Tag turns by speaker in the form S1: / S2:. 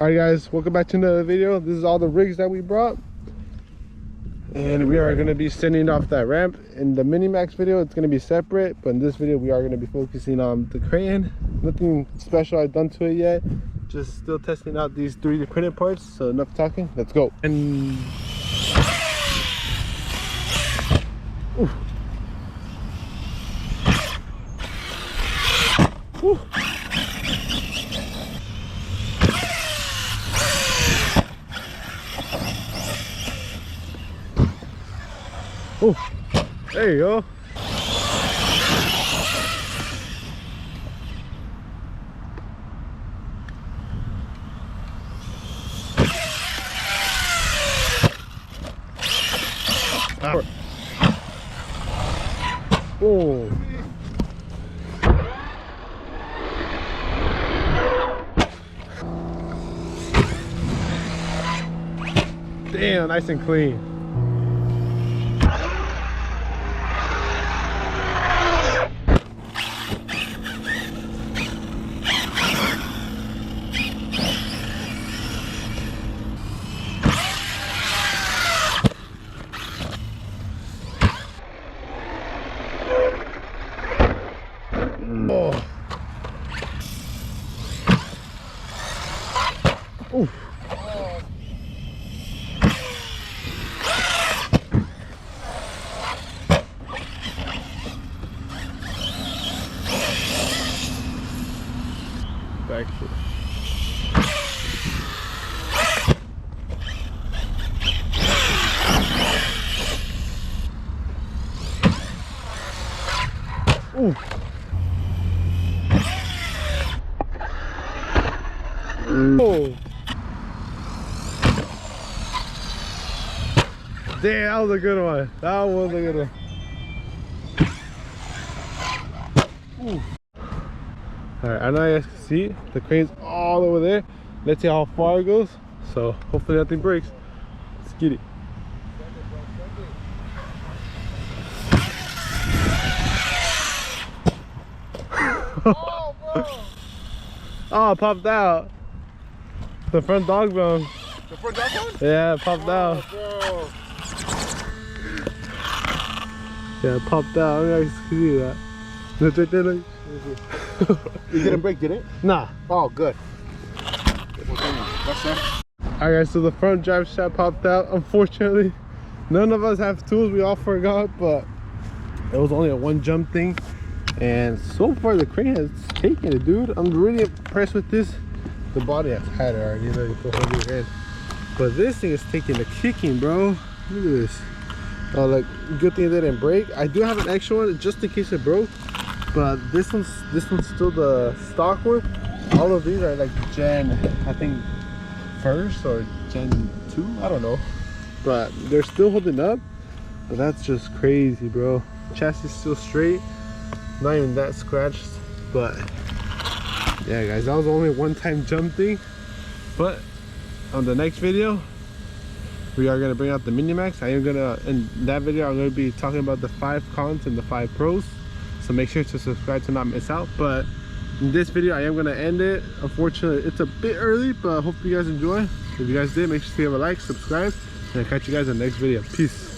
S1: Alright guys, welcome back to another video. This is all the rigs that we brought, and we are going to be sending off that ramp. In the Minimax video it's going to be separate, but in this video we are going to be focusing on the Kraton. Nothing special I've done to it yet, just still testing out these 3D printed parts. So enough talking, let's go. And oof. Woo. Oh, there you go. Oh. Damn, nice and clean. Oh. Oof. Back here. Ooh. Oh. Damn, that was a good one. That was a good one. Ooh. Alright, I know you guys can see the crane's all over there. Let's see how far it goes. So hopefully nothing breaks. Let's get it. Oh, bro. Oh, it popped out. The front dog bone.
S2: The front dog bone?
S1: Yeah, it popped out.
S2: Bro.
S1: Yeah, it popped out. I can see that. It's right there, like.
S2: It didn't break, did it?
S1: Nah.
S2: Oh, good.
S1: Alright guys, so the front drive shaft popped out. Unfortunately, none of us have tools. We all forgot, but it was only a one jump thing. And so far the crane has taken it, dude. I'm really impressed with this. The body has had it already, you know, you put hold your head. But this thing is taking the kicking, bro. Look at this. Oh, like, good thing it didn't break. I do have an extra one just in case it broke. But this one's still the stock one. All of these are like Gen, I think, first or Gen 2, I don't know. But they're still holding up. But that's just crazy, bro. Chassis is still straight. Not even that scratched. But yeah guys, that was only a one-time jump thing. But on the next video we are going to bring out the Minimax. I am gonna, in that video I'm going to be talking about the 5 cons and the 5 pros, so make sure to subscribe to not miss out. But in this video I am going to end it. Unfortunately it's a bit early, but I hope you guys enjoy. If you guys did, make sure to give a like, subscribe, and I'll catch you guys in the next video. Peace.